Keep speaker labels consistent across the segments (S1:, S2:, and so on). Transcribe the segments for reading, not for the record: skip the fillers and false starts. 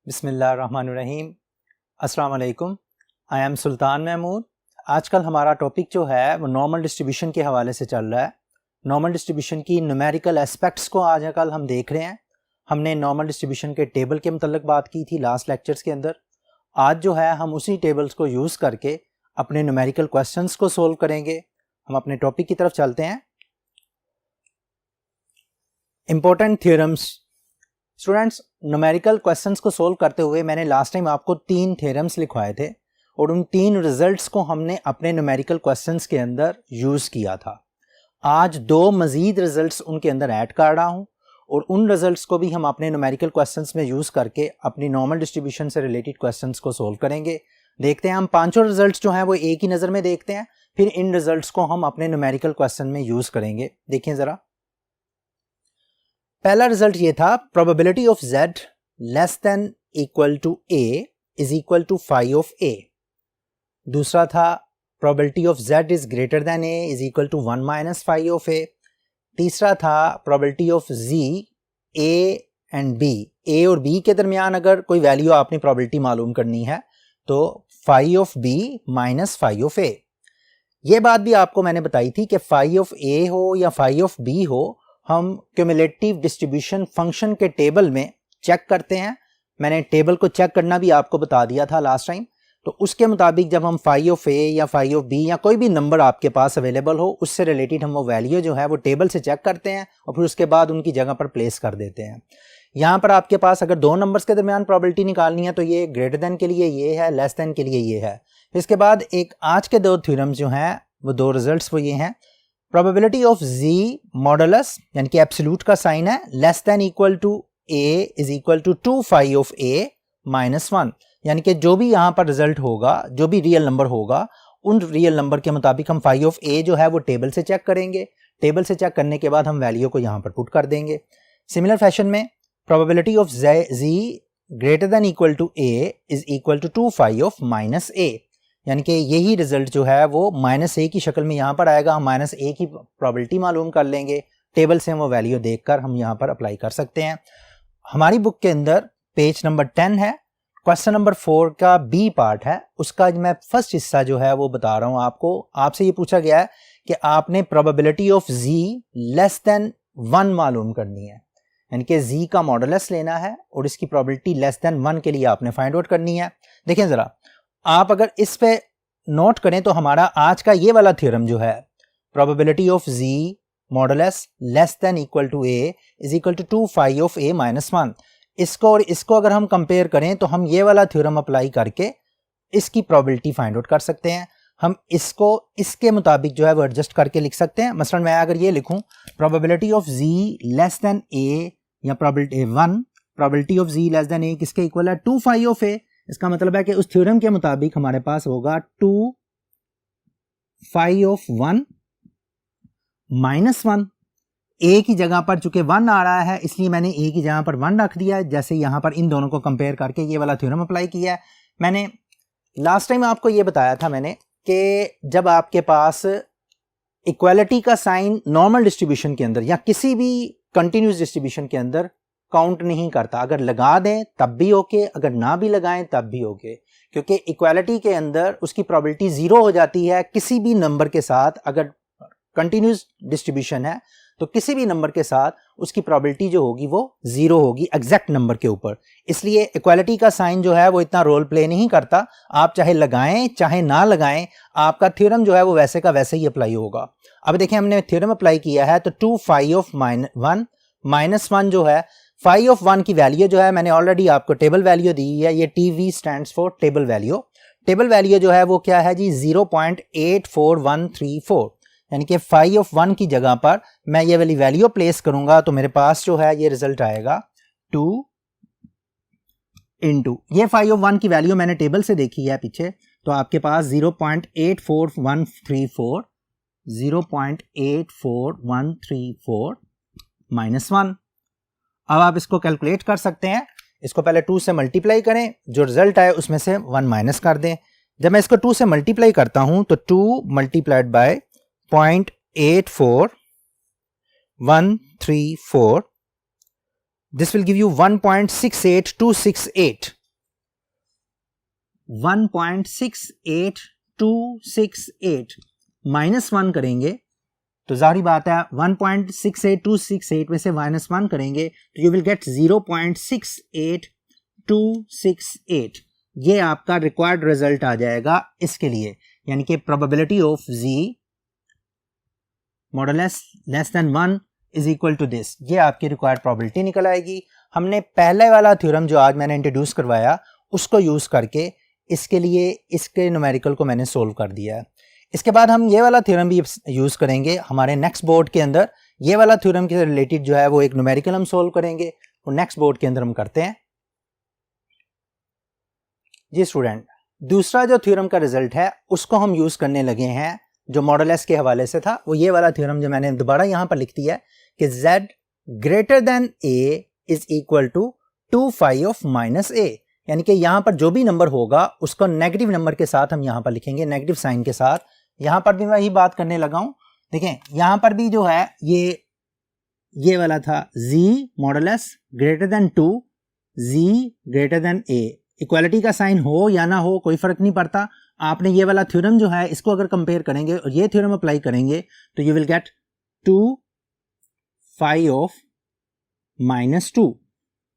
S1: बिस्मिल्लाहिर्रहमानिर्रहीम। अस्सलाम वालेकुम। आई एम सुल्तान महमूद। आजकल हमारा टॉपिक जो है वो नॉर्मल डिस्ट्रीब्यूशन के हवाले से चल रहा है। नॉर्मल डिस्ट्रीब्यूशन की न्यूमेरिकल एस्पेक्ट्स को आज कल हम देख रहे हैं। हमने नॉर्मल डिस्ट्रीब्यूशन के टेबल के मतलब बात की थी लास्ट लेक्चर्स के अंदर। आज जो है हम उसी टेबल्स को यूज़ करके अपने न्यूमेरिकल क्वेश्चंस को सोल्व करेंगे। हम अपने टॉपिक की तरफ चलते हैं। Important theorems. Students, numerical questions को सोल्व करते हुए मैंने लास्ट टाइम आपको 3 थ्योरम्स लिखवाए थे और उन 3 रिजल्ट्स को हमने अपने न्यूमेरिकल क्वेश्चंस के अंदर यूज़ किया था। आज 2 मज़ीद रिजल्ट्स उनके अंदर ऐड कर रहा हूं और उन रिजल्ट्स को भी हम अपने न्यूमेरिकल क्वेश्चंस में यूज़ करके अपनी नॉर्मल डिस्ट्रीब्यूशन से रिलेटेड क्वेश्चंस को सोल्व करेंगे। देखते हैं, हम 5 रिजल्ट्स जो हैं वो एक ही नज़र में देखते हैं, फिर इन रिजल्ट्स को हम अपने न्यूमेरिकल क्वेश्चन में यूज़ करेंगे। देखिए ज़रा, पहला रिजल्ट ये था, probability of z less than equal to a is equal to phi of a। दूसरा था, probability of z is greater than a is equal to 1 minus phi of a। तीसरा था, probability of z a and b, a और b के दरमियान अगर कोई value आपने प्रोबेबिलिटी मालूम करनी है तो phi of b minus phi of a। ये बात भी आपको मैंने बताई थी कि फाई ऑफ a हो या फाई ऑफ b हो, हम क्यूमुलेटिव डिस्ट्रीब्यूशन फंक्शन के टेबल में चेक करते हैं। मैंने टेबल को चेक करना भी आपको बता दिया था लास्ट टाइम। तो उसके मुताबिक जब हम फाई ऑफ ए या फाई ऑफ बी या कोई भी नंबर आपके पास अवेलेबल हो, उससे रिलेटेड हम वो वैल्यू जो है वो टेबल से चेक करते हैं और फिर उसके बाद उनकी जगह पर प्लेस कर देते हैं। यहाँ पर आपके पास अगर 2 नंबर्स के दरमियान प्रोबेबिलिटी निकालनी है तो ये ग्रेटर देन के लिए ये है, लेस देन के लिए ये है। इसके बाद एक आज के 2 थ्योरम्स जो हैं वो 2 रिजल्ट्स वो ये हैं, प्रोबेबिलिटी ऑफ z मॉडुलस यानी कि एब्सोल्यूट का साइन है, less than equal to a is equal to 2 phi of a minus 1। यानी कि जो भी यहाँ पर रिजल्ट होगा, जो भी रियल नंबर होगा, उन रियल नंबर के मुताबिक हम फाई ऑफ a जो है वो टेबल से चेक करेंगे। टेबल से चेक करने के बाद हम वैल्यू को यहाँ पर पुट कर देंगे। सिमिलर फैशन में probability of z greater than equal to a is equal to 2 phi of minus a। यानी कि यही रिजल्ट जो है वो -a की शक्ल में यहाँ पर आएगा। हम -a की प्रोबेबिलिटी मालूम कर लेंगे, टेबल से हम वो वैल्यू देखकर हम यहाँ पर अप्लाई कर सकते हैं। हमारी बुक के अंदर पेज नंबर 10 है, क्वेश्चन नंबर 4 का बी पार्ट है, उसका मैं फर्स्ट हिस्सा जो है वो बता रहा हूँ आपको। आपसे ये पूछा गया है कि आपने probability of z less than 1 मालूम करनी है, यानी कि z का मॉडुलस लेना है और इसकी प्रोबेबिलिटी लेस देन 1 के लिए आपने फाइंड आउट करनी है। देखें ज़रा, आप अगर इस पे नोट करें तो हमारा आज का ये वाला थ्योरम जो है, probability of z modulus less than equal to a is equal to 2 phi of a minus 1, इसको और इसको अगर हम कंपेयर करें तो हम ये वाला थ्योरम अप्लाई करके इसकी प्रोबेबिलिटी फाइंड आउट कर सकते हैं। हम इसको इसके मुताबिक जो है वो एडजस्ट करके लिख सकते हैं। मसलन मैं अगर ये लिखूं, probability of z less then a या probability 1, probability of z less then a किसके इक्वल है, 2 फाई ऑफ a। इसका मतलब है कि उस थ्योरम के मुताबिक हमारे पास होगा 2 फाई ऑफ 1 माइनस 1। a की जगह पर चूंकि 1 आ रहा है इसलिए मैंने a की जगह पर 1 रख दिया है। जैसे यहां पर इन दोनों को कंपेयर करके ये वाला थ्योरम अप्लाई किया है। मैंने लास्ट टाइम आपको ये बताया था मैंने कि जब आपके पास इक्वालिटी का साइन नॉर्मल डिस्ट्रीब्यूशन के अंदर या किसी भी कंटिन्यूस डिस्ट्रीब्यूशन के अंदर काउंट नहीं करता, अगर लगा दें तब भी ओके, अगर ना भी लगाएं तब भी ओके, क्योंकि इक्वालिटी के अंदर उसकी प्रोबेबिलिटी 0 हो जाती है किसी भी नंबर के साथ। अगर कंटिन्यूस डिस्ट्रीब्यूशन है तो किसी भी नंबर के साथ उसकी प्रोबेबिलिटी जो होगी वो 0 होगी एग्जैक्ट नंबर के ऊपर। इसलिए इक्वालिटी का साइन जो है वो इतना रोल प्ले नहीं करता। आप चाहे लगाएं चाहे ना लगाएं, आपका थ्योरम जो है वो वैसे का वैसे ही अप्लाई होगा। अब देखें, हमने थ्योरम अप्लाई किया है तो 2 फाई ऑफ 1 माइनस 1 जो है, फाई ऑफ 1 की वैल्यू जो है मैंने ऑलरेडी आपको टेबल वैल्यू दी है। ये TV stands for table value. Table value जो है वो क्या है जी, 0.84134। यानी कि फाई ऑफ 1 की जगह पर मैं ये वाली वैल्यू प्लेस करूंगा तो मेरे पास जो है ये रिजल्ट आएगा 2 इंटू, ये फाई ऑफ 1 की वैल्यू मैंने टेबल से देखी है पीछे, तो आपके पास 0.84134 0.84134 माइनस 1। अब आप इसको कैलकुलेट कर सकते हैं। इसको पहले 2 से मल्टीप्लाई करें, जो रिजल्ट आए उसमें से 1 माइनस कर दें। जब मैं इसको 2 से मल्टीप्लाई करता हूं तो 2 multiplied by 0.84134, this will give you 1.68268। 1.68268 minus 1 करेंगे तो जाहिर बात है 1.68268 में से माइनस 1 करेंगे तो यू विल गेट 0.68268। ये आपका रिक्वायर्ड रिजल्ट आ जाएगा इसके लिए, यानी कि probability of z modulus less than 1 is equal to this. ये आपकी रिक्वायर्ड प्रोबेबिलिटी निकल आएगी। हमने पहले वाला थ्योरम जो आज मैंने इंट्रोड्यूस करवाया उसको यूज़ करके इसके लिए इसके न्यूमेरिकल को मैंने सोल्व कर दिया है। इसके बाद हम ये वाला थ्योरम भी यूज़ करेंगे हमारे नेक्स्ट बोर्ड के अंदर। ये वाला थ्योरम के रिलेटेड जो है वो एक न्यूमेरिकल हम सोल्व करेंगे, वो नेक्स्ट बोर्ड के अंदर हम करते हैं। जी स्टूडेंट, दूसरा जो थ्योरम का रिजल्ट है उसको हम यूज़ करने लगे हैं जो मॉडुलस के हवाले से था। वो ये वाला थ्योरम जो मैंने दोबारा यहाँ पर लिख दिया है कि z greater than a is equal to 2 phi of minus a, यानी कि यहाँ पर जो भी नंबर होगा उसको नेगेटिव नंबर के साथ हम यहाँ पर लिखेंगे, नेगेटिव साइन के साथ। यहाँ पर भी मैं यही बात करने लगा हूँ। देखें यहाँ पर भी जो है ये वाला था z modulus greater than 2, z greater than a। Equality का साइन हो या ना हो कोई फर्क नहीं पड़ता। आपने ये वाला थ्योरम जो है इसको अगर कंपेयर करेंगे और ये थ्योरम अप्लाई करेंगे तो you will get 2 phi of minus 2,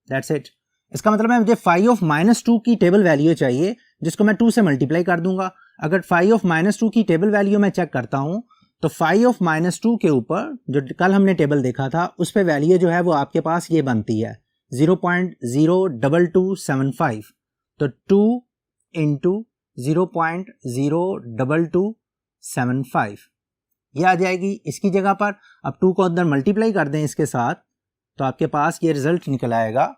S1: that's it. इसका मतलब है मुझे phi ऑफ माइनस 2 की टेबल वैल्यू चाहिए जिसको मैं 2 से मल्टीप्लाई कर दूंगा। अगर phi ऑफ माइनस 2 की टेबल वैल्यू मैं चेक करता हूं तो phi ऑफ माइनस 2 के ऊपर जो कल हमने टेबल देखा था उस पे वैल्यू जो है वो आपके पास ये बनती है 0.02275। तो 2 इंटू 0.02275 ये आ जाएगी इसकी जगह पर। अब 2 को अंदर मल्टीप्लाई कर दें इसके साथ तो आपके पास ये रिजल्ट निकल आएगा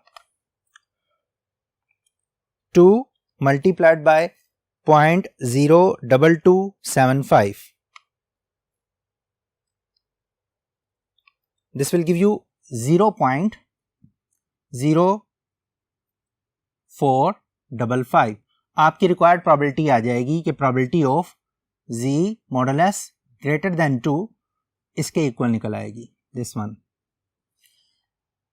S1: 2 multiplied by 0.02275। This will give you 0.0455। आपकी रिक्वायर्ड प्रोबेबिलिटी आ जाएगी कि probability of z modulus greater than 2 इसके इक्वल निकल आएगी, दिस वन।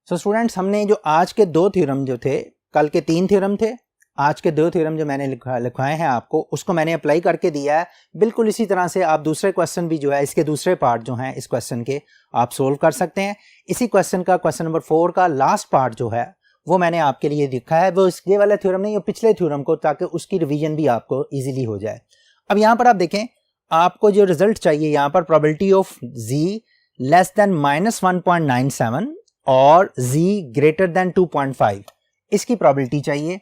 S1: सो स्टूडेंट्स, हमने जो आज के 2 थ्योरम जो थे, कल के 3 थ्योरम थे, आज के 2 थ्योरम जो मैंने लिखवाए हैं आपको उसको मैंने अप्लाई करके दिया है। बिल्कुल इसी तरह से आप दूसरे क्वेश्चन भी जो है इसके दूसरे पार्ट जो हैं इस क्वेश्चन के आप सोल्व कर सकते हैं। इसी क्वेश्चन का क्वेश्चन नंबर 4 का लास्ट पार्ट जो है वो मैंने आपके लिए लिखा है, वो ये वाला थ्योरम नहीं, ये पिछले थ्योरम को, ताकि उसकी रिवीजन भी आपको इजीली हो जाए। अब यहाँ पर आप देखें, आपको जो रिजल्ट चाहिए यहाँ पर probability of z less then -1.97 और z ग्रेटर देन 2.5 इसकी प्रोबेबिलिटी चाहिए।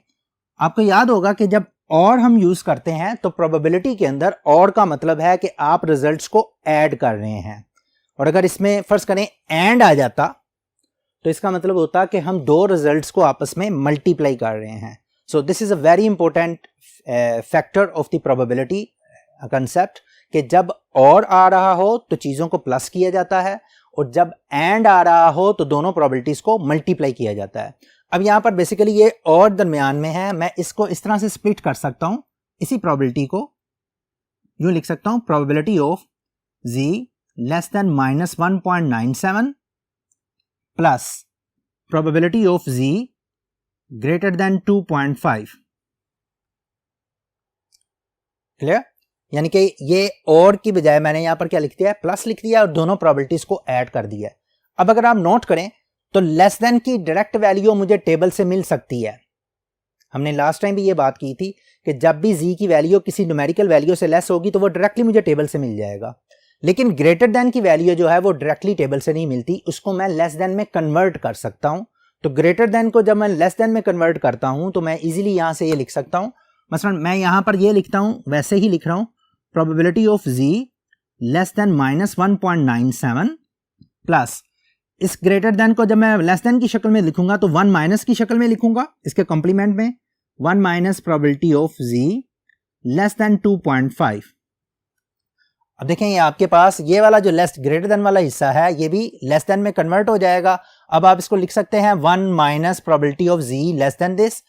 S1: आपको याद होगा कि जब और हम यूज करते हैं तो प्रोबेबिलिटी के अंदर और का मतलब है कि आप रिजल्ट्स को ऐड कर रहे हैं, और अगर इसमें फर्ज करें एंड आ जाता तो इसका मतलब होता कि हम 2 रिजल्ट्स को आपस में मल्टीप्लाई कर रहे हैं। So this is a very important factor of the probability concept कि जब और आ रहा हो तो चीज़ों को प्लस किया जाता है, और जब एंड आ रहा हो तो दोनों प्रोबेबिलिटीज को मल्टीप्लाई किया जाता है। अब यहाँ पर बेसिकली ये और दरमियान में है, मैं इसको इस तरह से स्प्लिट कर सकता हूँ। इसी प्रोबेबिलिटी को यूँ लिख सकता हूँ, probability of z less then -1.97 plus probability of z greater then 2.5। Clear? यानी कि ये और की बजाय मैंने यहां पर क्या लिख दिया है, प्लस लिख दिया और दोनों प्रोबेबिलिटीज को ऐड कर दिया। अब अगर आप नोट करें तो लेस देन की डायरेक्ट वैल्यू मुझे टेबल से मिल सकती है। हमने लास्ट टाइम भी ये बात की थी कि जब भी z की वैल्यू किसी न्यूमेरिकल वैल्यू से लेस होगी तो वो डायरेक्टली मुझे टेबल से मिल जाएगा, लेकिन ग्रेटर देन की वैल्यू जो है वो डायरेक्टली टेबल से नहीं मिलती, उसको मैं लेस देन में कन्वर्ट कर सकता हूं। तो ग्रेटर देन को जब मैं लेस देन में कन्वर्ट करता हूं तो मैं इजीली यहां से ये लिख सकता हूं, मसलन मैं यहां पर ये लिखता हूं, वैसे ही लिख रहा हूं, probability of z less then -1.97 plus इस ग्रेटर देन को जब मैं लेस देन की शक्ल में लिखूंगा तो 1 माइनस की शक्ल में लिखूंगा, इसके कॉम्प्लीमेंट में 1 minus probability of z less then 2.5। अब देखें ये आपके पास ये वाला जो लेस ग्रेटर देन वाला हिस्सा है ये भी लेस देन में कन्वर्ट हो जाएगा। अब आप इसको लिख सकते हैं 1 minus probability of z less then this.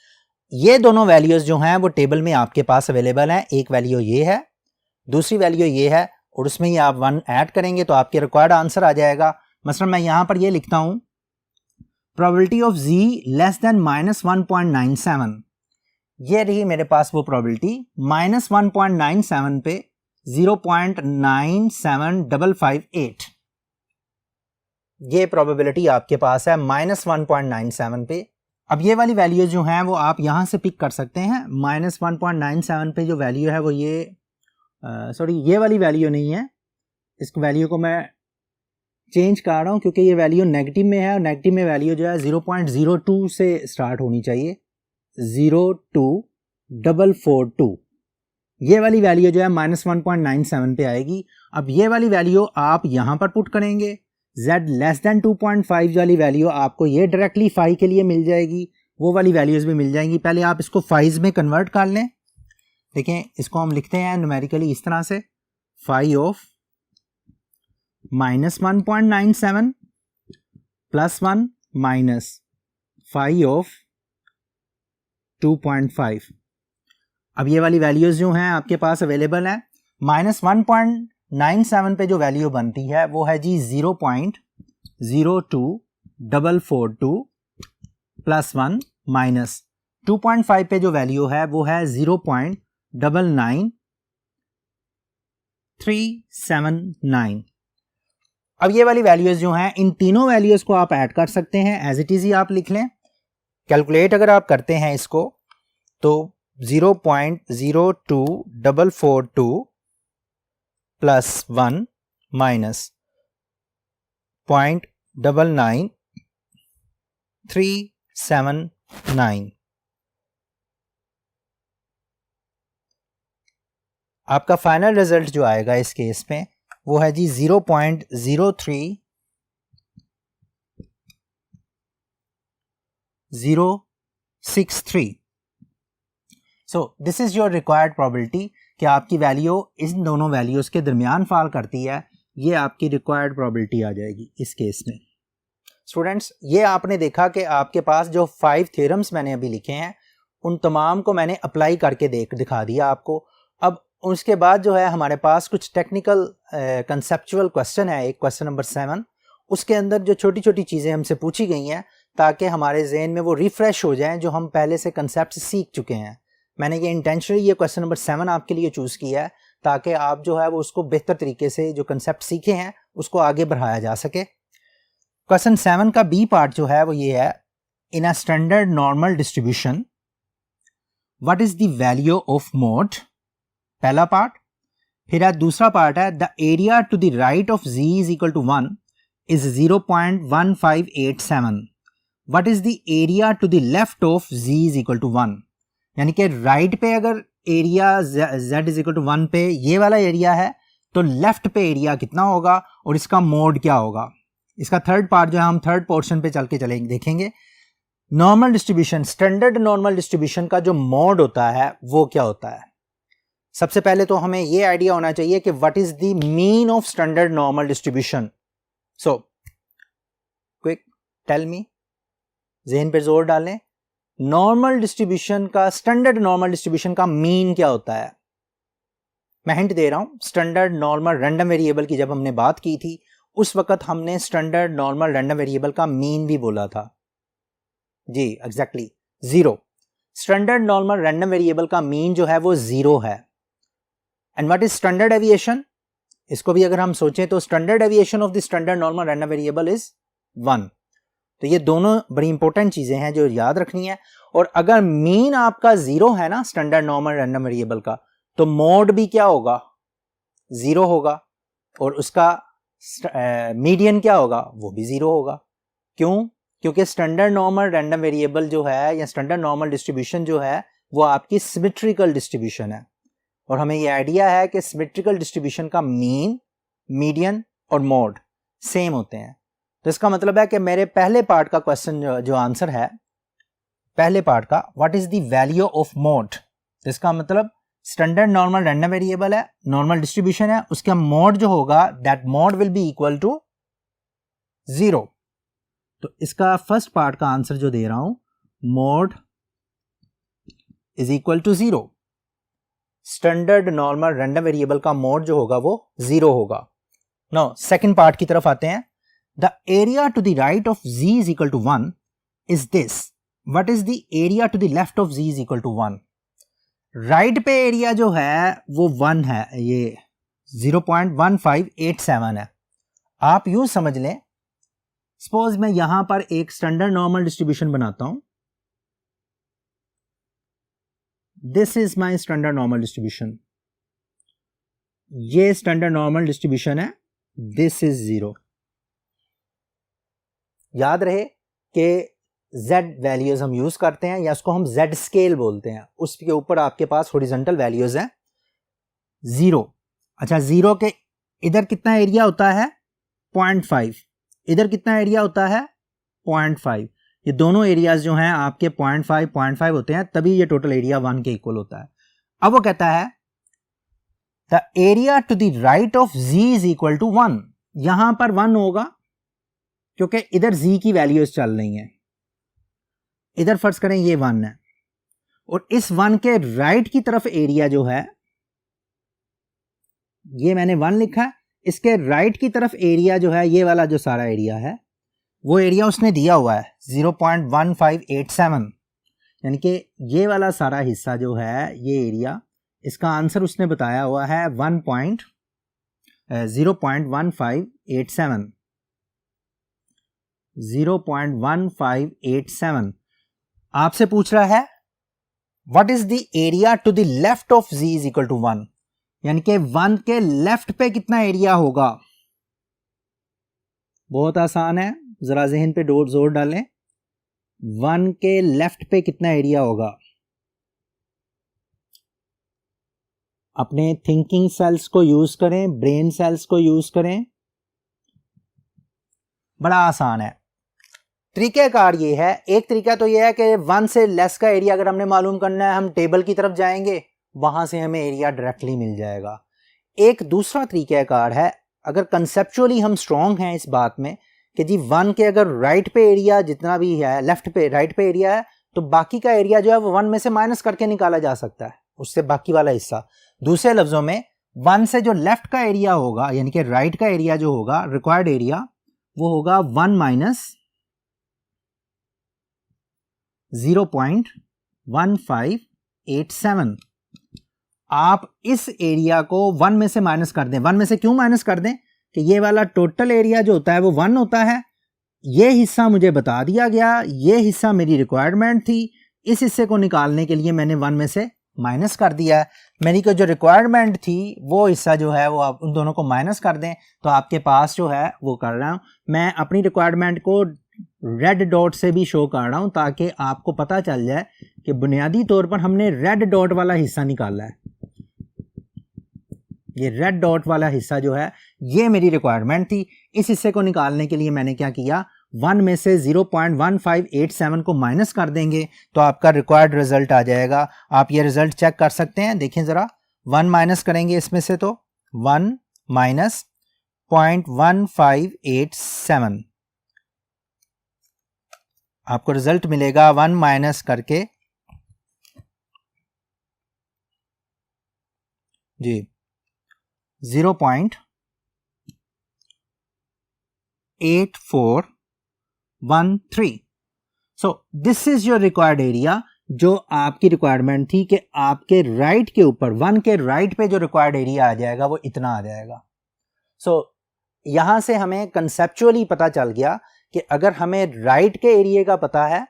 S1: ये दोनों वैल्यूज जो हैं वो टेबल में आपके पास अवेलेबल हैं। एक वैल्यू ये है, दूसरी वैल्यू ये है, और उसमें ही आप 1 ऐड करेंगे तो आपके रिक्वायर्ड आंसर आ जाएगा। मसलन मैं यहां पर ये लिखता हूं, probability of z less then -1.97। ये रही मेरे पास वो प्रोबेबिलिटी -1.97 पे 0.97558, ये प्रोबेबिलिटी आपके पास है -1.97 पे। अब ये वाली वैल्यू जो हैं वो आप यहाँ से पिक कर सकते हैं। -1.97 पे जो वैल्यू है वो ये ये वाली वैल्यू नहीं है, इस वैल्यू को मैं चेंज कर रहा हूँ क्योंकि ये वैल्यू नेगेटिव में है और नेगेटिव में वैल्यू जो है 0.02 से स्टार्ट होनी चाहिए, 02442। ये वाली वैल्यू जो है -1.97 पे आएगी। अब ये वाली वैल्यू आप यहाँ पर पुट करेंगे, z लेस देन 2.5 वाली वैल्यू आपको ये डायरेक्टली फाई के लिए मिल जाएगी, वो वाली वैल्यूज भी मिल जाएंगी। पहले आप इसको फाइज में कन्वर्ट कर लें। देखें, इसको हम लिखते हैं न्यूमेरिकली इस तरह से, phi of -1.97 plus 1 minus phi of 2.5। अब ये वाली वैल्यूज जो हैं आपके पास अवेलेबल हैं। -1.97 पे जो वैल्यू बनती है वो है जी 0.02442 प्लस 1 माइनस 2.5 पे जो वैल्यू है वो है 0.99379। अब ये वाली वैल्यूज जो हैं, इन तीनों वैल्यूज को आप ऐड कर सकते हैं, एज इट इज ही आप लिख लें। कैलकुलेट अगर आप करते हैं इसको तो 0.02442 प्लस 1 माइनस 0.99379, आपका फाइनल रिजल्ट जो आएगा इस केस में वो है जी 0.03063। So this is your required probability कि आपकी वैल्यू इन दोनों वैल्यूज के दरमियान फॉल करती है, ये आपकी रिक्वायर्ड प्रोबेबिलिटी आ जाएगी इस केस में। स्टूडेंट्स, ये आपने देखा कि आपके पास जो 5 थ्योरम्स मैंने अभी लिखे हैं उन तमाम को मैंने अप्लाई करके दिखा दिया आपको। अब उसके बाद जो है हमारे पास कुछ टेक्निकल कंसेप्चुअल क्वेश्चन है, एक क्वेश्चन नंबर 7, उसके अंदर जो छोटी छोटी चीज़ें हमसे पूछी गई हैं ताकि हमारे जहन में वो रिफ्रेश हो जाएं जो हम पहले से कंसेप्ट सीख चुके हैं। मैंने ये इंटेंशनली ये क्वेश्चन नंबर 7 आपके लिए चूज़ किया है ताकि आप जो है वो उसको बेहतर तरीके से जो कंसेप्ट सीखे हैं उसको आगे बढ़ाया जा सके। क्वेश्चन 7 का बी पार्ट जो है वो ये है, in a standard normal distribution what is the value of mode, पहला पार्ट। फिर दूसरा पार्ट है, the area to the right of z is equal to 1 is 0.1587, what is the area to the left of z is equal to 1। यानी कि right पे अगर area z is equal to 1 पे ये वाला एरिया है तो लेफ्ट पे एरिया कितना होगा और इसका मोड क्या होगा। इसका थर्ड पार्ट जो है हम थर्ड पोर्शन पे चल के चलेंगे, देखेंगे। Normal distribution, standard normal distribution का जो मोड होता है वो क्या होता है। सबसे पहले तो हमें ये आइडिया होना चाहिए कि what is the mean of standard normal distribution. So quick tell me, ज़हन पे जोर डालें, नॉर्मल डिस्ट्रीब्यूशन का, स्टैंडर्ड नॉर्मल डिस्ट्रीब्यूशन का मीन क्या होता है। मैं हिंट दे रहा हूं, स्टैंडर्ड नॉर्मल रैंडम वेरिएबल की जब हमने बात की थी उस वक्त हमने स्टैंडर्ड नॉर्मल रैंडम वेरिएबल का मीन भी बोला था जी, exactly 0। Standard normal random variable का मीन जो है वो 0 है। And what is standard deviation, इसको भी अगर हम सोचें तो standard deviation of the standard normal random variable is 1। तो ये दोनों बड़ी इंपॉर्टेंट चीजें हैं जो याद रखनी है। और अगर मीन आपका 0 है ना स्टैंडर्ड नॉर्मल रैंडम वेरिएबल का, तो मोड भी क्या होगा, 0 होगा, और उसका मीडियन क्या होगा, वो भी 0 होगा। क्यों? क्योंकि स्टैंडर्ड नॉर्मल रैंडम वेरिएबल जो है या स्टैंडर्ड नॉर्मल डिस्ट्रीब्यूशन जो है वो आपकी सिमेट्रिकल डिस्ट्रीब्यूशन है, और हमें ये आइडिया है कि सिमेट्रिकल डिस्ट्रीब्यूशन का मीन, मीडियन और मोड सेम होते हैं। तो इसका मतलब है कि मेरे पहले पार्ट का क्वेश्चन जो आंसर है, पहले पार्ट का, what is the value of mode, इसका मतलब स्टैंडर्ड नॉर्मल रैंडम वेरिएबल है, नॉर्मल डिस्ट्रीब्यूशन है, उसका मोड जो होगा that mode will be equal to 0। तो इसका फर्स्ट पार्ट का आंसर जो दे रहा हूं, mode is equal to 0। Standard normal random variable का मोड जो होगा वो 0 होगा। नाउ सेकंड पार्ट की तरफ आते हैं। The area to the right of z is equal to 1 is this, what is the area to the left of z is equal to 1। Right पे एरिया जो है वो 1 है, ये 0.1587 है। आप यूं समझ लें, सपोज मैं यहां पर एक स्टैंडर्ड नॉर्मल डिस्ट्रीब्यूशन बनाता हूं, this is my standard normal distribution, ये स्टैंडर्ड नॉर्मल डिस्ट्रीब्यूशन है, दिस इज 0। याद रहे कि z वैल्यूज हम यूज करते हैं या उसको हम z स्केल बोलते हैं, उसके ऊपर आपके पास हॉरिजॉन्टल वैल्यूज हैं 0। अच्छा, 0 के इधर कितना एरिया होता है 0.5, इधर कितना एरिया होता है 0.5, ये दोनों एरियाज जो हैं आपके 0.5 होते हैं, तभी ये टोटल एरिया 1 के इक्वल होता है। अब वो कहता है the area to the right of z is equal to 1, यहां पर 1 होगा क्योंकि इधर z की वैल्यूज चल रही हैं, इधर फर्ज करें ये 1 है, और इस 1 के राइट की तरफ एरिया जो है, ये मैंने 1 लिखा है, इसके राइट की तरफ एरिया जो है, ये वाला जो सारा एरिया है, वो एरिया उसने दिया हुआ है 0.1587, यानी कि ये वाला सारा हिस्सा जो है, ये एरिया, इसका आंसर उसने बताया हुआ है 0.1587। आपसे पूछ रहा है what is the area to the left of z is equal to 1, यानी कि 1 के लेफ्ट पे कितना एरिया होगा। बहुत आसान है, जरा जहन पे जोर डालें, 1 के लेफ्ट पे कितना एरिया होगा। अपने थिंकिंग सेल्स को यूज करें, ब्रेन सेल्स को यूज करें, बड़ा आसान है। तरीक़ाकार ये है, एक तरीका तो ये है कि 1 से लेस का एरिया अगर हमने मालूम करना है, हम टेबल की तरफ जाएंगे, वहां से हमें एरिया डायरेक्टली मिल जाएगा। एक दूसरा तरीक़ाकार है, अगर कंसेप्चुअली हम स्ट्रॉन्ग हैं इस बात में कि जी 1 के अगर राइट पे एरिया जितना भी है, लेफ्ट पे राइट पे एरिया है, तो बाकी का एरिया जो है वो 1 में से माइनस करके निकाला जा सकता है, उससे बाकी वाला हिस्सा। दूसरे लफ्जों में 1 से जो लेफ्ट का एरिया होगा, यानी कि राइट का एरिया जो होगा, रिक्वायर्ड एरिया, वो होगा 1 माइनस 0.1587। आप इस एरिया को 1 में से माइनस कर दें। 1 में से क्यों माइनस कर दें कि ये वाला टोटल एरिया जो होता है वो 1 होता है, ये हिस्सा मुझे बता दिया गया, ये हिस्सा मेरी रिक्वायरमेंट थी, इस हिस्से को निकालने के लिए मैंने 1 में से माइनस कर दिया। मेरी को जो रिक्वायरमेंट थी वो हिस्सा जो है वो आप उन दोनों को माइनस कर दें, तो आपके पास जो है वो कर रहा हूं मैं, अपनी रिक्वायरमेंट को रेड डॉट से भी शो कर रहा हूं ताकि आपको पता चल जाए कि बुनियादी तौर पर हमने रेड डॉट वाला हिस्सा निकाला है। ये रेड डॉट वाला हिस्सा जो है ये मेरी रिक्वायरमेंट थी। इस हिस्से को निकालने के लिए मैंने क्या किया, 1 में से 0.1587 को माइनस कर देंगे तो आपका रिक्वायर्ड रिजल्ट आ जाएगा। आप ये रिजल्ट चेक कर सकते हैं, देखें ज़रा, 1 माइनस करेंगे इसमें से तो 1 माइनस 0.1587, आपको रिजल्ट मिलेगा 1 माइनस करके जी 0.8413। So this is your required area, जो आपकी रिक्वायरमेंट थी कि आपके राइट के ऊपर 1 के राइट पे जो रिक्वायर्ड एरिया आ जाएगा वो इतना आ जाएगा। सो यहां से हमें कंसेप्चुअली पता चल गया कि अगर हमें राइट के एरिया का पता है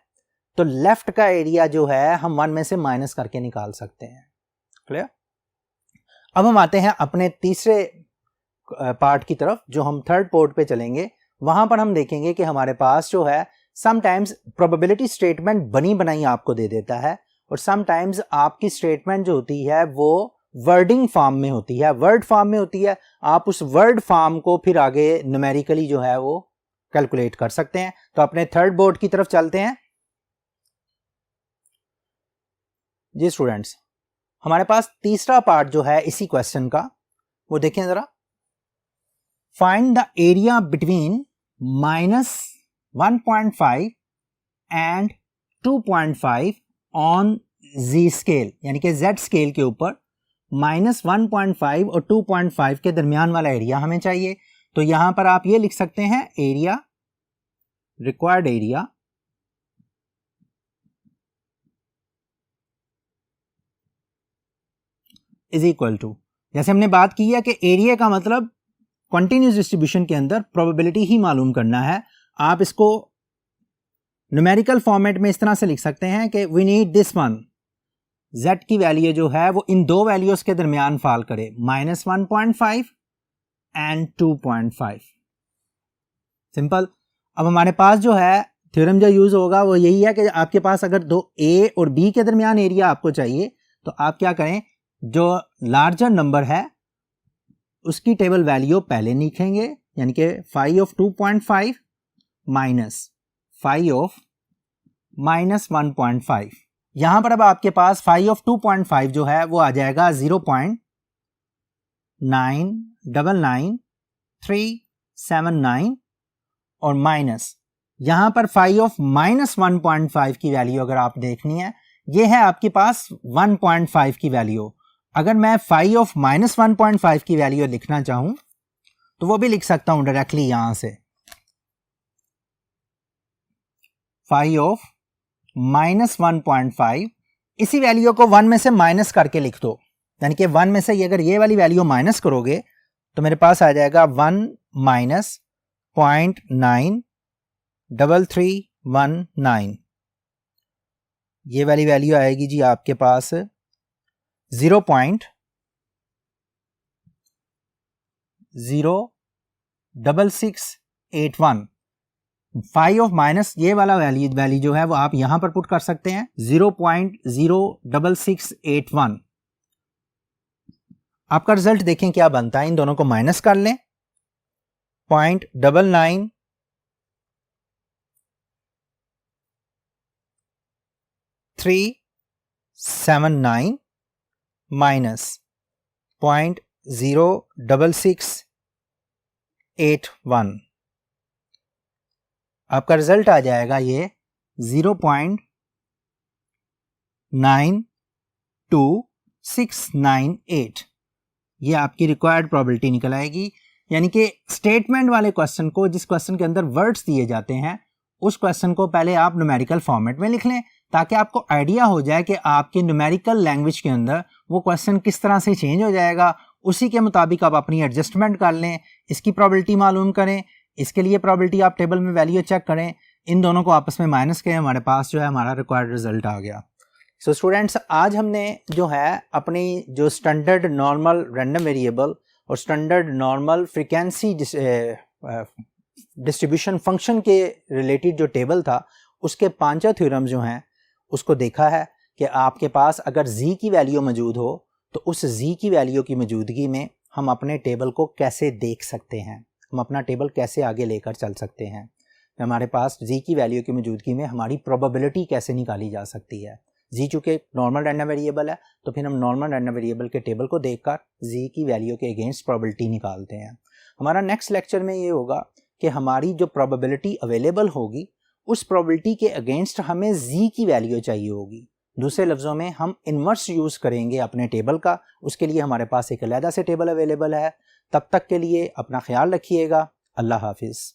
S1: तो लेफ्ट का एरिया जो है हम 1 में से माइनस करके निकाल सकते हैं। क्लियर? अब हम आते हैं अपने तीसरे पार्ट की तरफ, जो हम थर्ड पोर्ट पे चलेंगे। वहां पर हम देखेंगे कि हमारे पास जो है समटाइम्स प्रोबेबिलिटी स्टेटमेंट बनी बनाई आपको दे देता है, और समटाइम्स आपकी स्टेटमेंट जो होती है वो वर्डिंग फॉर्म में होती है, वर्ड फॉर्म में होती है। आप उस वर्ड फॉर्म को फिर आगे न्यूमेरिकली जो है वो कैलकुलेट कर सकते हैं। तो अपने थर्ड बोर्ड की तरफ चलते हैं जी स्टूडेंट्स। हमारे पास तीसरा पार्ट जो है इसी क्वेश्चन का, वो देखें जरा। Find the area between -1.5 and 2.5 on z scale, यानी कि z स्केल के ऊपर -1.5 और 2.5 के दरमियान वाला एरिया हमें चाहिए। तो यहां पर आप ये लिख सकते हैं, area, required area is equal to, जैसे हमने बात की है कि एरिया का मतलब कॉन्टिन्यूस डिस्ट्रीब्यूशन के अंदर प्रोबेबिलिटी ही मालूम करना है। आप इसको न्यूमेरिकल फॉर्मेट में इस तरह से लिख सकते हैं कि we need this one, z की वैल्यू जो है वो इन दो वैल्यूज के दरमियान फॉल करे, -1.5 एंड 2.5। सिंपल। अब हमारे पास जो है थ्योरम जो यूज होगा वो यही है कि आपके पास अगर दो a और b के दरमियान एरिया आपको चाहिए तो आप क्या करें, जो लार्जर नंबर है उसकी टेबल वैल्यू पहले लिखेंगे, यानी कि phi of 2.5 minus phi of -1.5। यहां पर अब आपके पास फाई ऑफ 2.5 जो है वो आ जाएगा 0.999379 और माइनस यहां पर फाई ऑफ -1.5 की वैल्यू अगर आप देखनी है, ये है आपके पास 1.5 की वैल्यू। अगर मैं फाई ऑफ -1.5 की वैल्यू लिखना चाहूं तो वो भी लिख सकता हूं डायरेक्टली यहां से, फाई ऑफ -1.5, इसी वैल्यू को 1 में से माइनस करके लिख दो, यानी कि 1 में से अगर ये वाली वैल्यू माइनस करोगे तो मेरे पास आ जाएगा 1 माइनस 0.93319, ये वाली वैल्यू आएगी जी आपके पास 0.06681। फाई ऑफ माइनस ये वाला वैल्यू जो है वो आप यहां पर पुट कर सकते हैं 0.06681। आपका रिजल्ट देखें क्या बनता है, इन दोनों को माइनस कर लें, 0.99379 माइनस 0.06681, आपका रिजल्ट आ जाएगा ये 0.92698। ये आपकी रिक्वायर्ड प्रोबेबिलिटी निकल आएगी। यानी कि स्टेटमेंट वाले क्वेश्चन को, जिस क्वेश्चन के अंदर वर्ड्स दिए जाते हैं, उस क्वेश्चन को पहले आप न्यूमेरिकल फॉर्मेट में लिख लें ताकि आपको आइडिया हो जाए कि आपके न्यूमेरिकल लैंग्वेज के अंदर वो क्वेश्चन किस तरह से चेंज हो जाएगा। उसी के मुताबिक आप अपनी एडजस्टमेंट कर लें, इसकी प्रोबेबिलिटी मालूम करें, इसके लिए प्रोबेबिलिटी आप टेबल में वैल्यू चेक करें, इन दोनों को आपस में माइनस करें, हमारे पास जो है हमारा रिक्वायर्ड रिजल्ट आ गया। सो स्टूडेंट्स, आज हमने जो है अपनी जो स्टैंडर्ड नॉर्मल रैंडम वेरिएबल और standard normal frequency distribution function के रिलेटेड जो टेबल था उसके 5 थ्योरम जो हैं उसको देखा है कि आपके पास अगर z की वैल्यू मौजूद हो तो उस z की वैल्यू की मौजूदगी में हम अपने टेबल को कैसे देख सकते हैं, हम अपना टेबल कैसे आगे लेकर चल सकते हैं, हमारे पास z की वैल्यू की मौजूदगी में हमारी प्रोबेबिलिटी कैसे निकाली जा सकती है। z चूँकि नॉर्मल रैंडम वेरिएबल है तो फिर हम नॉर्मल रैंडम वेरिएबल के टेबल को देखकर z की वैल्यू के अगेंस्ट प्रोबेबिलिटी निकालते हैं। हमारा नेक्स्ट लेक्चर में ये होगा कि हमारी जो प्रोबेबिलिटी अवेलेबल होगी उस प्रोबेबिलिटी के अगेंस्ट हमें z की वैल्यू चाहिए होगी। दूसरे लफ्ज़ों में हम इन्वर्स यूज़ करेंगे अपने टेबल का, उसके लिए हमारे पास एक अलग से टेबल अवेलेबल है। तब तक के लिए अपना ख्याल रखिएगा। अल्लाह हाफिज़।